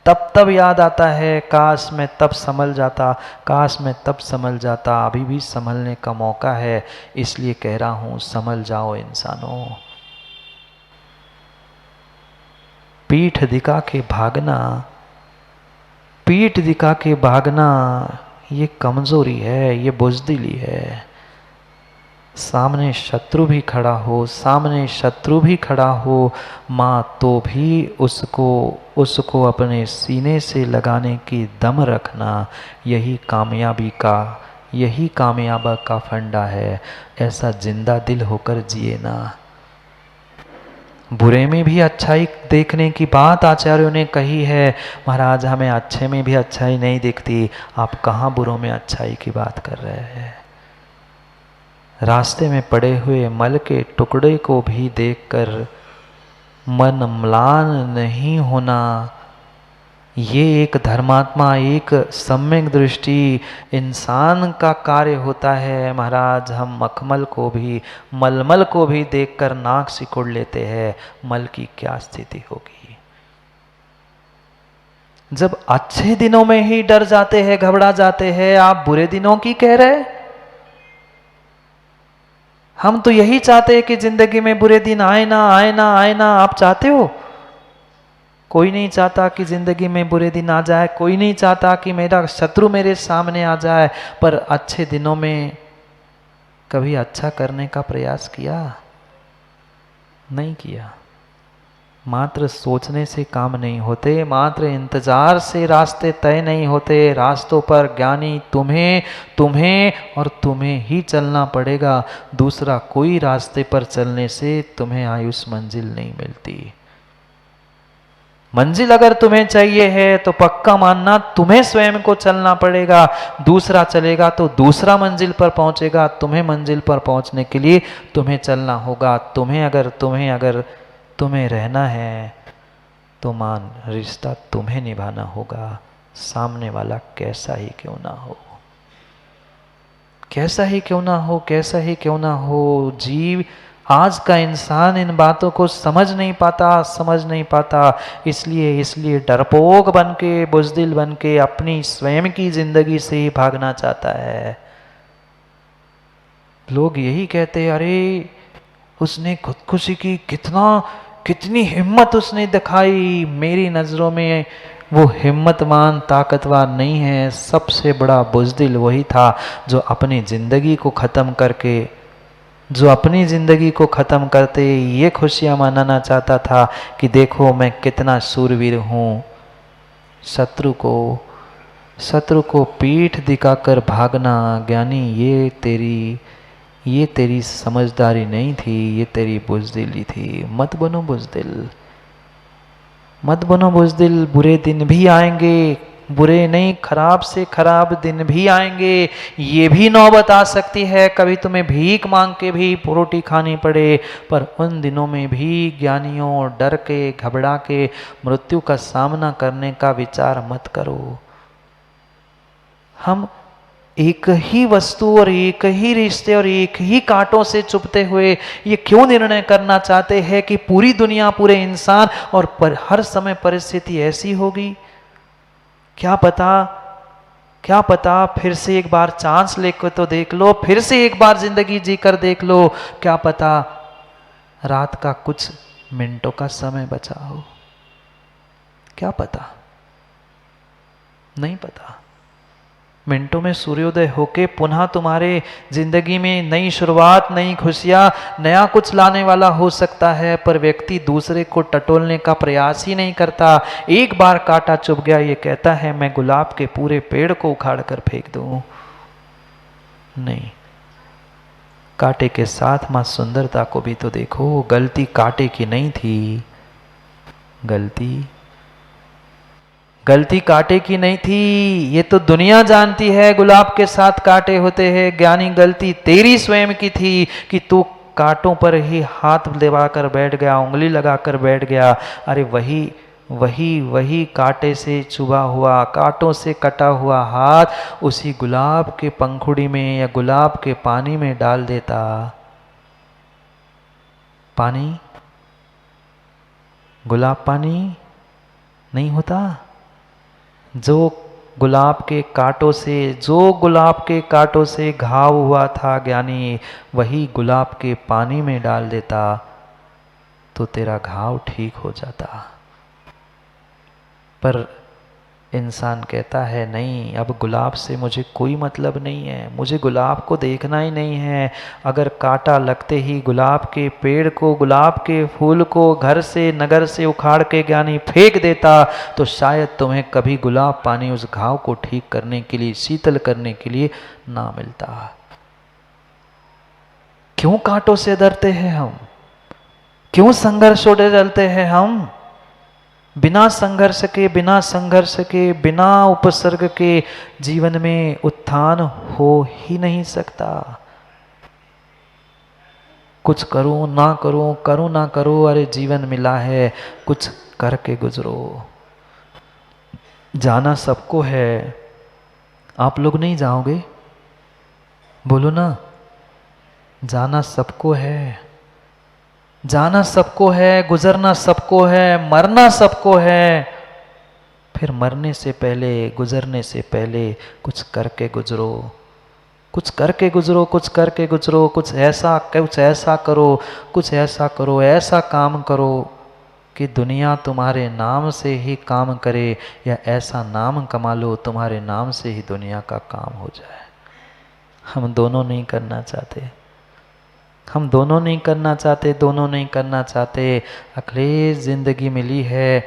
तब तब याद आता है, काश मैं तब संभल जाता, काश मैं तब संभल जाता। अभी भी संभलने का मौका है, इसलिए कह रहा हूं संभल जाओ इंसानों। पीठ दिखा के भागना, पीठ दिखा के भागना ये कमजोरी है, ये बुज़दिली है। सामने शत्रु भी खड़ा हो, सामने शत्रु भी खड़ा हो माँ, तो भी उसको अपने सीने से लगाने की दम रखना, यही कामयाबा का फंडा है। ऐसा जिंदा दिल होकर जिए ना। बुरे में भी अच्छाई देखने की बात आचार्यों ने कही है। महाराज हमें अच्छे में भी अच्छाई नहीं दिखती, आप कहाँ बुरों में अच्छाई की बात कर रहे हैं। रास्ते में पड़े हुए मल के टुकड़े को भी देखकर मन म्लान नहीं होना, ये एक धर्मात्मा, एक सम्यक दृष्टि इंसान का कार्य होता है। महाराज हम मखमल को भी, मलमल को भी देखकर नाक सिकोड़ लेते हैं, मल की क्या स्थिति होगी। जब अच्छे दिनों में ही डर जाते हैं, घबरा जाते हैं, आप बुरे दिनों की कह रहे। हम तो यही चाहते हैं कि जिंदगी में बुरे दिन आए ना, आए ना, आए ना। आप चाहते हो? कोई नहीं चाहता कि जिंदगी में बुरे दिन आ जाए, कोई नहीं चाहता कि मेरा शत्रु मेरे सामने आ जाए। पर अच्छे दिनों में कभी अच्छा करने का प्रयास किया? नहीं किया। मात्र सोचने से काम नहीं होते, मात्र इंतजार से रास्ते तय नहीं होते। रास्तों पर ज्ञानी तुम्हें और तुम्हें ही चलना पड़ेगा। दूसरा कोई रास्ते पर चलने से तुम्हें आयुष मंजिल नहीं मिलती। मंजिल अगर तुम्हें चाहिए है तो पक्का मानना तुम्हें स्वयं को चलना पड़ेगा। दूसरा चलेगा तो दूसरा मंजिल पर पहुंचेगा। तुम्हें मंजिल पर पहुंचने के लिए तुम्हें चलना होगा। तुम्हें रहना है तो मान रिश्ता तुम्हें निभाना होगा, सामने वाला कैसा ही क्यों ना हो, कैसा ही क्यों ना हो, कैसा ही क्यों ना हो। जीव आज का इंसान इन बातों को समझ नहीं पाता। इसलिए डरपोक बन के, बुज़दिल बन के अपनी स्वयं की जिंदगी से ही भागना चाहता है। लोग यही कहते हैं, अरे उसने खुदकुशी की, कितनी हिम्मत उसने दिखाई। मेरी नज़रों में वो हिम्मतवान, ताकतवर नहीं है। सबसे बड़ा बुज़दिल वही था जो अपनी ज़िंदगी को ख़त्म करते ये खुशियाँ मनाना चाहता था कि देखो मैं कितना शूरवीर हूँ। शत्रु को पीठ दिखाकर भागना ज्ञानी, ये तेरी समझदारी नहीं थी, ये तेरी बुज़दिली थी। मत बनो बुज़दिल। बुरे दिन भी आएंगे, बुरे नहीं खराब से खराब दिन भी आएंगे। ये भी नौबत आ सकती है कभी तुम्हें भीख मांग के भी रोटी खानी पड़े। पर उन दिनों में भी ज्ञानियों डर के, घबरा के मृत्यु का सामना करने का विचार मत करो। हम एक ही वस्तु और एक ही रिश्ते और एक ही कांटों से चुभते हुए ये क्यों निर्णय करना चाहते हैं कि पूरी दुनिया, पूरे इंसान और हर समय परिस्थिति ऐसी होगी। क्या पता फिर से एक बार चांस लेकर तो देख लो, फिर से एक बार जिंदगी जीकर देख लो। क्या पता रात का कुछ मिनटों का समय बचा हो। क्या पता, नहीं पता। मिनटों में सूर्योदय होके पुनः तुम्हारे जिंदगी में नई शुरुआत, नई खुशियां, नया कुछ लाने वाला हो सकता है। पर व्यक्ति दूसरे को टटोलने का प्रयास ही नहीं करता। एक बार कांटा चुभ गया, ये कहता है मैं गुलाब के पूरे पेड़ को उखाड़ कर फेंक दूं। नहीं, कांटे के साथ मां सुंदरता को भी तो देखो। गलती कांटे की नहीं थी, गलती कांटे की नहीं थी। ये तो दुनिया जानती है गुलाब के साथ कांटे होते हैं। ज्ञानी गलती तेरी स्वयं की थी कि तू कांटों पर ही हाथ दबाकर बैठ गया, उंगली लगाकर बैठ गया। अरे वही कांटे से चुभा हुआ, कांटों से कटा हुआ हाथ उसी गुलाब के पंखुड़ी में या गुलाब के पानी में डाल देता। गुलाब पानी नहीं होता। जो गुलाब के कांटों से घाव हुआ था ज्ञानी, वही गुलाब के पानी में डाल देता तो तेरा घाव ठीक हो जाता। पर इंसान कहता है नहीं, अब गुलाब से मुझे कोई मतलब नहीं है, मुझे गुलाब को देखना ही नहीं है। अगर कांटा लगते ही गुलाब के पेड़ को, गुलाब के फूल को घर से नगर से उखाड़ के ज्ञानी फेंक देता तो शायद तुम्हें कभी गुलाब पानी उस घाव को ठीक करने के लिए, शीतल करने के लिए ना मिलता। क्यों कांटों से डरते हैं हम? क्यों संघर्षों से डरते हैं हम? बिना संघर्ष के, बिना उपसर्ग के जीवन में उत्थान हो ही नहीं सकता। कुछ करूं ना करूं, अरे जीवन मिला है, कुछ करके गुजरो। जाना सबको है, आप लोग नहीं जाओगे? बोलो ना, जाना सबको है, जाना सबको है, गुजरना सबको है, मरना सबको है। फिर मरने से पहले, गुजरने से पहले कुछ करके गुजरो, कुछ करके गुजरो, कुछ करके गुजरो। कुछ ऐसा करो, ऐसा काम करो कि दुनिया तुम्हारे नाम से ही काम करे, या ऐसा नाम कमा लो तुम्हारे नाम से ही दुनिया का काम हो जाए। हम दोनों नहीं करना चाहते, हम दोनों नहीं करना चाहते, दोनों नहीं करना चाहते। अखिलेश जिंदगी मिली है,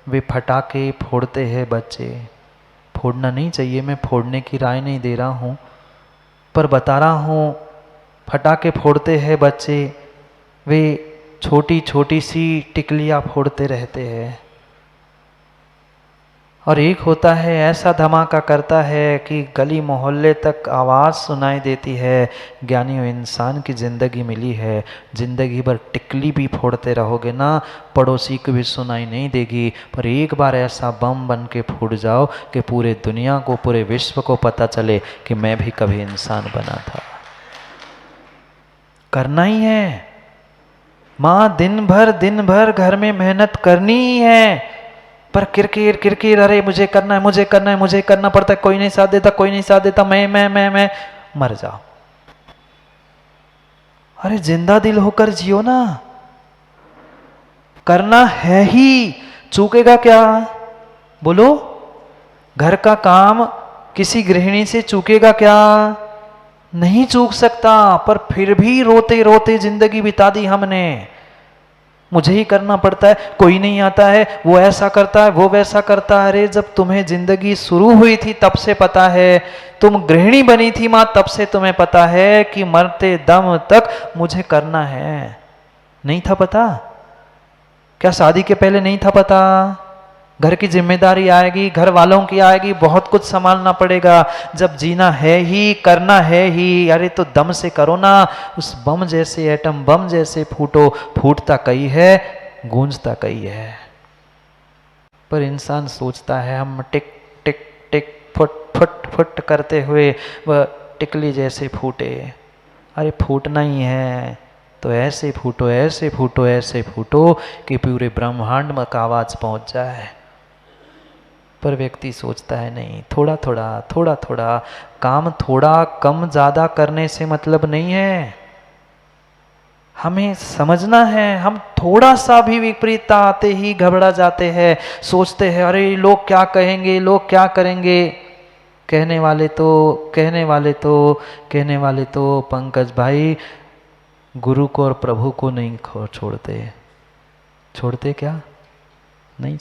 वे फटाके फोड़ते हैं बच्चे। फोड़ना नहीं चाहिए, मैं फोड़ने की राय नहीं दे रहा हूँ, पर बता रहा हूँ फटाके फोड़ते हैं बच्चे, वे छोटी छोटी सी टिकलियाँ फोड़ते रहते हैं। और एक होता है ऐसा धमाका करता है कि गली मोहल्ले तक आवाज़ सुनाई देती है। ज्ञानी इंसान की ज़िंदगी मिली है, ज़िंदगी भर टिकली भी फोड़ते रहोगे ना, पड़ोसी को भी सुनाई नहीं देगी। पर एक बार ऐसा बम बन के फूट जाओ कि पूरे दुनिया को, पूरे विश्व को पता चले कि मैं भी कभी इंसान बना था। करना ही है माँ, दिन भर घर में मेहनत करनी ही है। पर किरकिर, अरे मुझे करना है, मुझे करना पड़ता है, कोई नहीं साथ देता, मैं मर जाओ। अरे जिंदा दिल होकर जियो ना, करना है ही, चूकेगा क्या? बोलो, घर का काम किसी गृहिणी से चूकेगा क्या? नहीं चूक सकता। पर फिर भी रोते रोते जिंदगी बिता दी हमने, मुझे ही करना पड़ता है, कोई नहीं आता है, वो ऐसा करता है, वो वैसा करता है। अरे जब तुम्हें जिंदगी शुरू हुई थी तब से पता है, तुम गृहिणी बनी थी माँ तब से तुम्हें पता है कि मरते दम तक मुझे करना है। नहीं था पता? क्या शादी के पहले नहीं था पता? घर की जिम्मेदारी आएगी, घर वालों की आएगी, बहुत कुछ संभालना पड़ेगा। जब जीना है ही, करना है ही, अरे तो दम से करो ना। उस बम जैसे, एटम बम जैसे फूटो, फूटता कई है, गूंजता कई है। पर इंसान सोचता है हम टिक टिक टिक फुट फुट फुट करते हुए वह टिकली जैसे फूटे। अरे फूटना ही है तो ऐसे फूटो, ऐसे फूटो, ऐसे फूटो कि पूरे ब्रह्मांड में का आवाज पहुंच जाए। पर व्यक्ति सोचता है नहीं, थोड़ा थोड़ा काम, थोड़ा कम ज़्यादा करने से मतलब नहीं है। हमें समझना है, हम थोड़ा सा भी विपरीतता आते ही घबरा जाते हैं, सोचते हैं अरे लोग क्या कहेंगे, लोग क्या करेंगे। कहने वाले तो पंकज भाई गुरु को और प्रभु को नहीं छोड़ते क्या? नहीं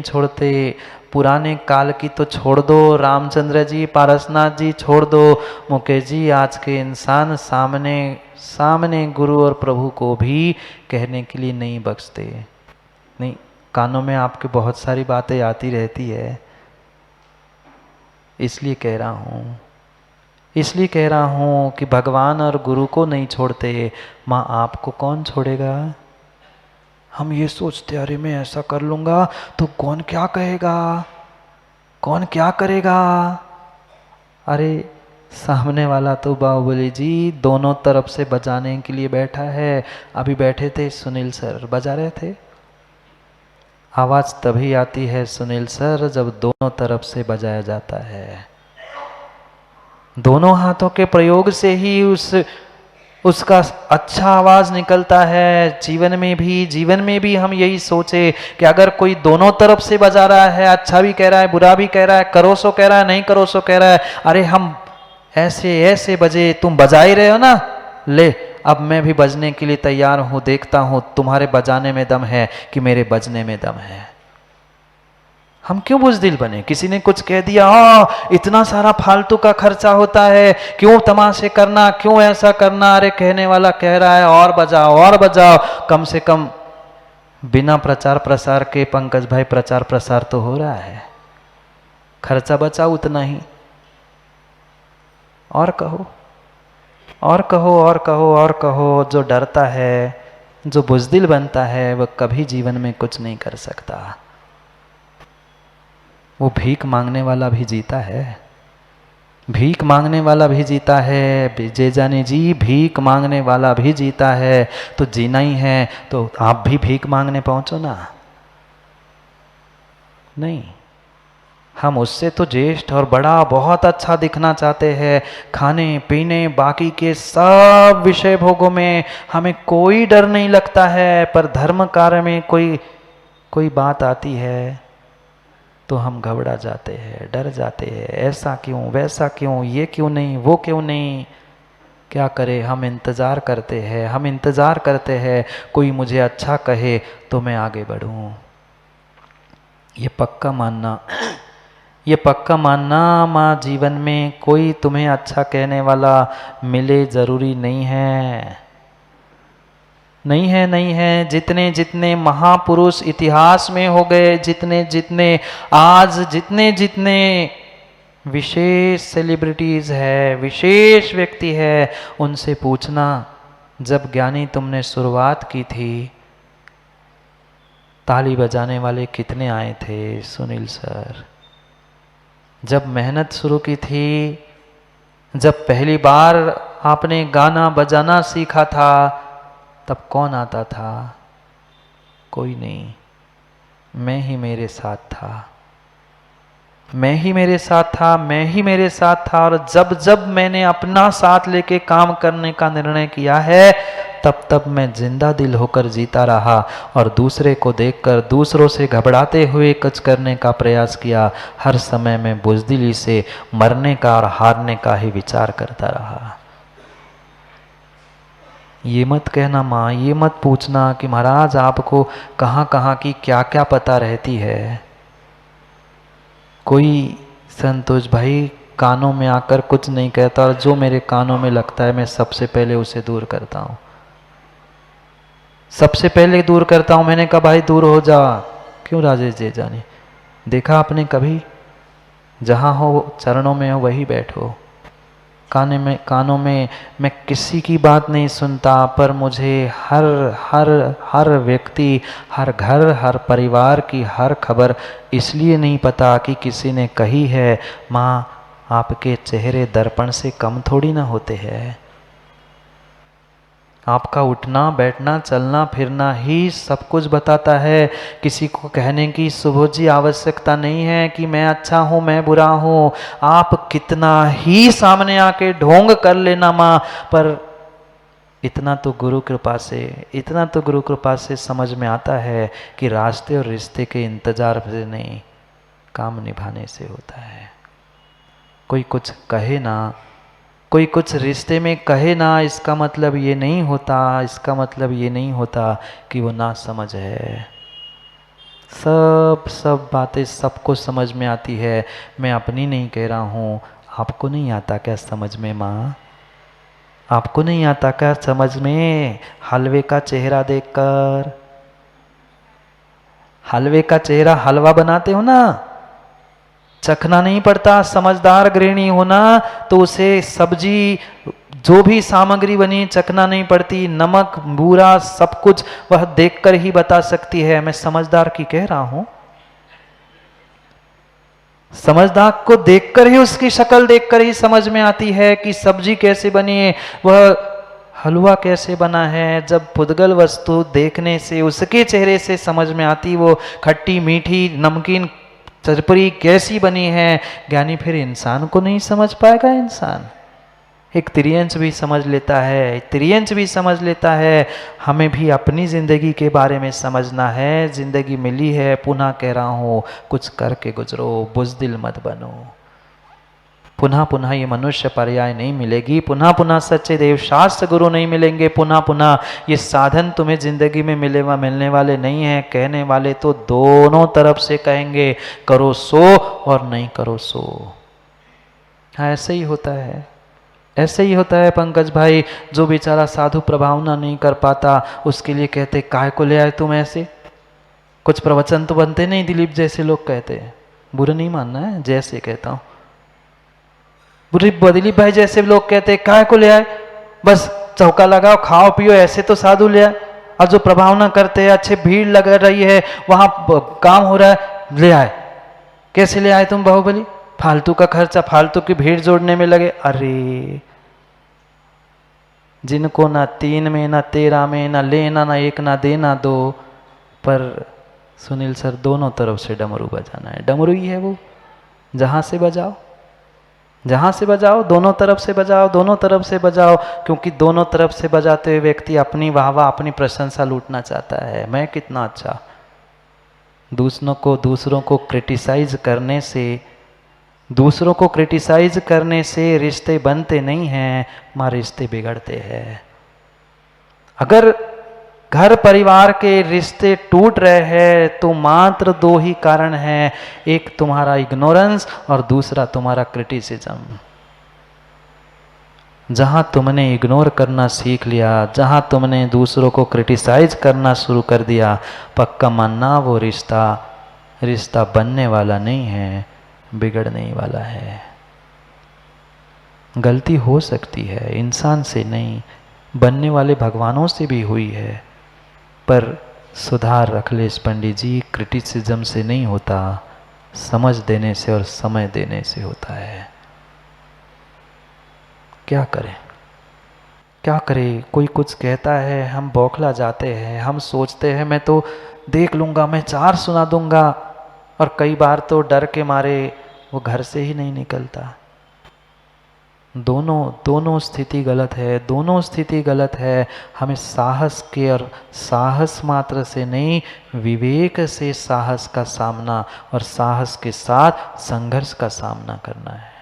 छोड़ते। पुराने काल की तो छोड़ दो, रामचंद्र जी, पारसनाथ जी छोड़ दो, मुकेश जी, आज के इंसान सामने गुरु और प्रभु को भी कहने के लिए नहीं बख्शते। नहीं, कानों में आपके बहुत सारी बातें आती रहती है, इसलिए कह रहा हूँ कि भगवान और गुरु को नहीं छोड़ते, माँ आपको कौन छोड़ेगा? हम ये सोचते अरे मैं ऐसा कर लूँगा तो कौन क्या कहेगा, कौन क्या करेगा। अरे सामने वाला तो बाहुबली जी दोनों तरफ से बजाने के लिए बैठा है। अभी बैठे थे सुनील सर, बजा रहे थे, आवाज तभी आती है सुनील सर जब दोनों तरफ से बजाया जाता है। दोनों हाथों के प्रयोग से ही उसका अच्छा आवाज निकलता है। जीवन में भी हम यही सोचे कि अगर कोई दोनों तरफ से बजा रहा है, अच्छा भी कह रहा है, बुरा भी कह रहा है, करो सो कह रहा है, नहीं करो सो कह रहा है, अरे हम ऐसे ऐसे बजे, तुम बजा ही रहे हो ना, ले अब मैं भी बजने के लिए तैयार हूं, देखता हूं तुम्हारे बजाने में दम है कि मेरे बजने में दम है। हम क्यों बुजदिल बने? किसी ने कुछ कह दिया, इतना सारा फालतू का खर्चा होता है, क्यों तमाशे करना, क्यों ऐसा करना, अरे कहने वाला कह रहा है और बजाओ और बजाओ। कम से कम बिना प्रचार प्रसार के पंकज भाई प्रचार प्रसार तो हो रहा है, खर्चा बचाओ उतना ही। और कहो और कहो और कहो और कहो। जो डरता है, जो बुजदिल बनता है, वह कभी जीवन में कुछ नहीं कर सकता। वो भीख मांगने वाला भी जीता है, भीख मांगने वाला भी जीता है। जेजानी जी, भीख मांगने वाला भी जीता है। तो जीना ही है तो आप भी भीख मांगने पहुंचो ना। नहीं, हम उससे तो ज्येष्ठ और बड़ा बहुत अच्छा दिखना चाहते हैं। खाने पीने बाकी के सब विषय भोगों में हमें कोई डर नहीं लगता है, पर धर्म कार्य में कोई बात आती है तो हम घबरा जाते हैं, डर जाते हैं। ऐसा क्यों, वैसा क्यों, ये क्यों नहीं, वो क्यों नहीं। क्या करें, हम इंतज़ार करते हैं, हम इंतज़ार करते हैं कोई मुझे अच्छा कहे तो मैं आगे बढ़ूं। ये पक्का मानना, ये पक्का मानना माँ, जीवन में कोई तुम्हें अच्छा कहने वाला मिले जरूरी नहीं है। नहीं है, नहीं है। जितने जितने महापुरुष इतिहास में हो गए, जितने जितने विशेष सेलिब्रिटीज है, विशेष व्यक्ति है, उनसे पूछना जब ज्ञानी तुमने शुरुआत की थी ताली बजाने वाले कितने आए थे सुनील सर? जब मेहनत शुरू की थी, जब पहली बार आपने गाना बजाना सीखा था, तब कौन आता था? कोई नहीं, मैं ही मेरे साथ था, मैं ही मेरे साथ था, मैं ही मेरे साथ था। और जब जब मैंने अपना साथ लेके काम करने का निर्णय किया है, तब तब मैं जिंदा दिल होकर जीता रहा और दूसरे को देखकर दूसरों से घबराते हुए कुछ करने का प्रयास किया। हर समय मैं बुजदिली से मरने का और हारने का ही विचार करता रहा। ये मत कहना माँ, ये मत पूछना कि महाराज आपको कहाँ कहाँ की क्या क्या पता रहती है। कोई संतोष भाई कानों में आकर कुछ नहीं कहता, और जो मेरे कानों में लगता है मैं सबसे पहले उसे दूर करता हूँ, सबसे पहले दूर करता हूँ। मैंने कहा भाई दूर हो जा। क्यों राजेश जी जाने, देखा आपने कभी? जहाँ हो चरणों में हो वही बैठो। कानों में मैं किसी की बात नहीं सुनता, पर मुझे हर हर हर व्यक्ति, हर घर, हर परिवार की हर खबर इसलिए नहीं पता कि किसी ने कही है। माँ, आपके चेहरे दर्पण से कम थोड़ी ना होते हैं। आपका उठना बैठना चलना फिरना ही सब कुछ बताता है। किसी को कहने की सुबोधी आवश्यकता नहीं है कि मैं अच्छा हूँ मैं बुरा हूँ। आप कितना ही सामने आके ढोंग कर लेना माँ, पर इतना तो गुरु कृपा से समझ में आता है कि रास्ते और रिश्ते के इंतजार से नहीं, काम निभाने से होता है। कोई कुछ कहे ना, कोई कुछ रिश्ते में कहे ना, इसका मतलब ये नहीं होता, इसका मतलब ये नहीं होता कि वो ना समझ है। सब बातें सबको समझ में आती है। मैं अपनी नहीं कह रहा हूँ। आपको नहीं आता क्या समझ में माँ? आपको नहीं आता क्या समझ में? हलवे का चेहरा देखकर, हलवे का चेहरा हलवा बनाते हो ना, चखना नहीं पड़ता। समझदार गृहिणी होना तो उसे सब्जी जो भी सामग्री बनी चखना नहीं पड़ती। नमक बूरा सब कुछ वह देखकर ही बता सकती है। मैं समझदार की कह रहा हूं, समझदार को देखकर ही, उसकी शक्ल देखकर ही समझ में आती है कि सब्जी कैसे बनी है। वह हलवा कैसे बना है, जब पुद्गल वस्तु देखने से उसके चेहरे से समझ में आती वो खट्टी मीठी नमकीन चरपरी कैसी बनी है, ज्ञानी फिर इंसान को नहीं समझ पाएगा। इंसान एक त्रियंश भी समझ लेता है, त्रियंश भी समझ लेता है। हमें भी अपनी ज़िंदगी के बारे में समझना है। ज़िंदगी मिली है, पुनः कह रहा हूँ, कुछ करके गुजरो, बुज़दिल मत बनो। पुनः पुनः ये मनुष्य पर्याय नहीं मिलेगी, पुनः पुनः सच्चे देव शास्त्र गुरु नहीं मिलेंगे, पुनः पुनः ये साधन तुम्हें जिंदगी में मिलने वाले नहीं हैं। कहने वाले तो दोनों तरफ से कहेंगे, करो सो और नहीं करो सो। हाँ, ऐसे ही होता है, ऐसे ही होता है पंकज भाई। जो बेचारा साधु प्रभावना नहीं कर पाता, उसके लिए कहते काय को ले आए तुम ऐसे। कुछ प्रवचन तो बनते नहीं, दिलीप जैसे लोग कहते हैं, बुरा नहीं मानना है, जैसे कहता हूँ। दिलीप भाई जैसे लोग कहते हैं काय को ले आए, बस चौका लगाओ खाओ पियो, ऐसे तो साधु ले आए। और जो प्रभावना करते हैं, अच्छे भीड़ लग रही है, वहां काम हो रहा है, ले आए। कैसे ले आए तुम बाहुबली? फालतू का खर्चा, फालतू की भीड़ जोड़ने में लगे। अरे जिनको ना 3 में ना 13 में ना लेना ना एक ना देना दो, पर सुनील सर दोनों तरफ से डमरू बजाना है। डमरू ही है वो, जहां से बजाओ, जहां से बजाओ, दोनों तरफ से बजाओ, दोनों तरफ से बजाओ। क्योंकि दोनों तरफ से बजाते हुए व्यक्ति अपनी वाहवाह अपनी प्रशंसा लूटना चाहता है, मैं कितना अच्छा। दूसरों को क्रिटिसाइज करने से, दूसरों को क्रिटिसाइज करने से रिश्ते बनते नहीं हैं, मां रिश्ते बिगड़ते हैं। अगर घर परिवार के रिश्ते टूट रहे हैं तो मात्र 2 ही कारण हैं, एक तुम्हारा इग्नोरेंस और दूसरा तुम्हारा क्रिटिसिज्म। जहां तुमने इग्नोर करना सीख लिया, जहां तुमने दूसरों को क्रिटिसाइज करना शुरू कर दिया, पक्का मानना वो रिश्ता बनने वाला नहीं है, बिगड़ने ही वाला है। गलती हो सकती है, इंसान से नहीं, बनने वाले भगवानों से भी हुई है, पर सुधार अखिलेश पंडित जी क्रिटिसिज्म से नहीं होता, समझ देने से और समय देने से होता है। क्या करें, क्या करें? कोई कुछ कहता है, हम बौखला जाते हैं, हम सोचते हैं मैं तो देख लूँगा, मैं 4 सुना दूँगा, और कई बार तो डर के मारे वो घर से ही नहीं निकलता। दोनों स्थिति गलत है, दोनों स्थिति गलत है। हमें साहस के और साहस मात्र से नहीं, विवेक से साहस का सामना और साहस के साथ संघर्ष का सामना करना है।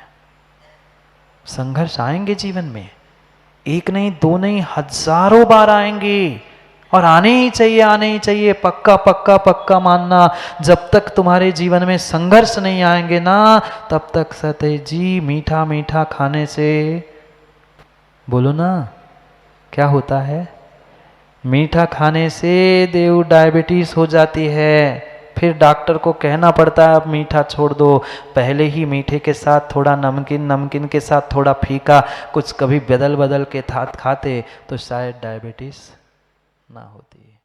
संघर्ष आएंगे जीवन में, एक नहीं, 2 नहीं, हजारों बार आएंगे, और आने ही चाहिए, आने ही चाहिए। पक्का पक्का पक्का मानना, जब तक तुम्हारे जीवन में संघर्ष नहीं आएंगे ना, तब तक सतेज जी मीठा मीठा खाने से, बोलो ना क्या होता है? मीठा खाने से देव डायबिटीज हो जाती है। फिर डॉक्टर को कहना पड़ता है अब मीठा छोड़ दो। पहले ही मीठे के साथ थोड़ा नमकीन, नमकीन के साथ थोड़ा फीका, कुछ कभी बदल बदल के खाते तो शायद डायबिटीज ना होती।